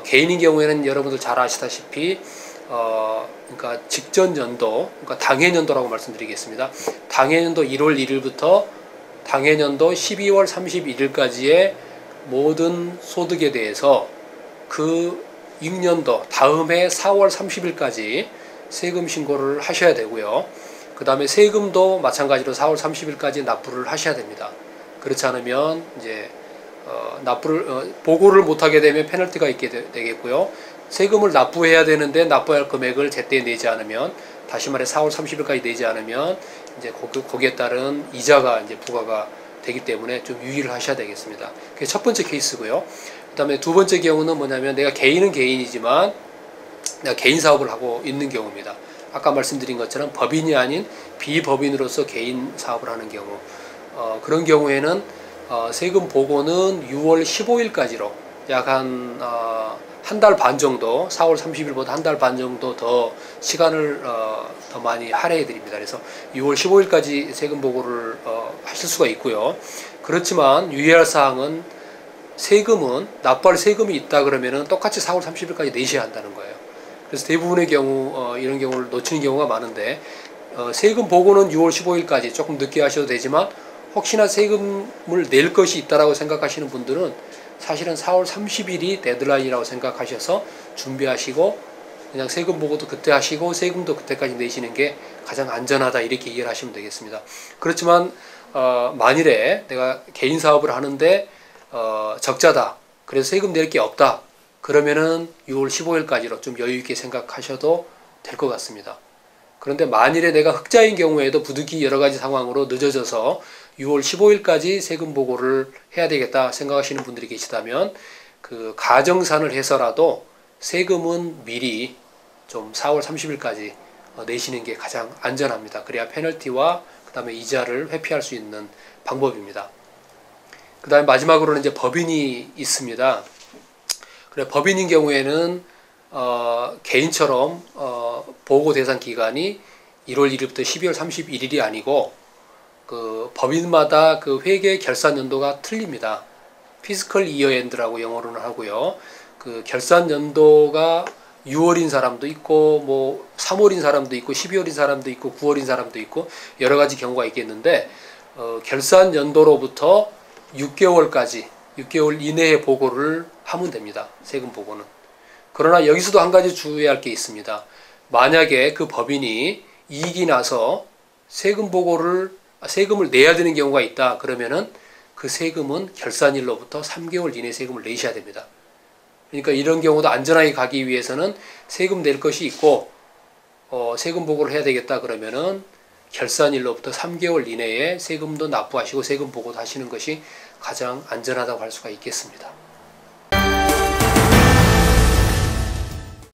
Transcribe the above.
개인인 경우에는 여러분들 잘 아시다시피 그러니까 직전 연도, 그러니까 당해년도라고 말씀드리겠습니다. 당해년도 1월 1일부터 당해년도 12월 31일까지의 모든 소득에 대해서 그 6년도 다음 해 4월 30일까지 세금 신고를 하셔야 되고요. 그 다음에 세금도 마찬가지로 4월 30일까지 납부를 하셔야 됩니다. 그렇지 않으면 이제 보고를 못하게 되면 페널티가 있게 되겠고요. 세금을 납부해야 되는데 납부해야 할 금액을 제때 내지 않으면, 다시 말해 4월 30일까지 내지 않으면 이제 거기에 따른 이자가 이제 부과가 되기 때문에 좀 유의를 하셔야 되겠습니다. 그게 첫 번째 케이스고요. 그 다음에 두 번째 경우는 뭐냐면, 내가 개인은 개인이지만 내가 개인 사업을 하고 있는 경우입니다. 아까 말씀드린 것처럼 법인이 아닌 비법인으로서 개인 사업을 하는 경우, 그런 경우에는 세금 보고는 6월 15일까지로 약 한 달 반 정도, 4월 30일보다 한 달 반 정도 더 시간을 더 많이 할애해 드립니다. 그래서 6월 15일까지 세금 보고를 하실 수가 있고요. 그렇지만 유의할 사항은, 세금은 납부할 세금이 있다 그러면은 똑같이 4월 30일까지 내셔야 한다는 거예요. 그래서 대부분의 경우 이런 경우를 놓치는 경우가 많은데, 세금 보고는 6월 15일까지 조금 늦게 하셔도 되지만, 혹시나 세금을 낼 것이 있다라고 생각하시는 분들은 사실은 4월 30일이 데드라인이라고 생각하셔서 준비하시고, 그냥 세금 보고도 그때 하시고 세금도 그때까지 내시는 게 가장 안전하다, 이렇게 이해를 하시면 되겠습니다. 그렇지만 만일에 내가 개인 사업을 하는데 적자다, 그래서 세금 낼 게 없다, 그러면은 6월 15일까지로 좀 여유 있게 생각하셔도 될 것 같습니다. 그런데 만일에 내가 흑자인 경우에도 부득이 여러 가지 상황으로 늦어져서 6월 15일까지 세금 보고를 해야 되겠다 생각하시는 분들이 계시다면, 그 가정산을 해서라도 세금은 미리 좀 4월 30일까지 내시는 게 가장 안전합니다. 그래야 페널티와 그 다음에 이자를 회피할 수 있는 방법입니다. 그 다음에 마지막으로는 이제 법인이 있습니다. 그래, 법인인 경우에는 개인처럼 보고 대상 기간이 1월 1일부터 12월 31일이 아니고, 그 법인마다 그 회계 결산 연도가 틀립니다. 피스컬 이어 엔드라고 영어로는 하고요. 그 결산 연도가 6월인 사람도 있고, 뭐 3월인 사람도 있고, 12월인 사람도 있고, 9월인 사람도 있고, 여러 가지 경우가 있겠는데, 결산 연도로부터 6개월까지, 6개월 이내에 보고를 하면 됩니다. 세금 보고는. 그러나 여기서도 한 가지 주의할 게 있습니다. 만약에 그 법인이 이익이 나서 세금을 내야 되는 경우가 있다 그러면은, 그 세금은 결산일로부터 3개월 이내 세금을 내셔야 됩니다. 그러니까 이런 경우도 안전하게 가기 위해서는 세금 낼 것이 있고 세금 보고를 해야 되겠다 그러면은 결산일로부터 3개월 이내에 세금도 납부하시고 세금 보고도 하시는 것이 가장 안전하다고 할 수가 있겠습니다.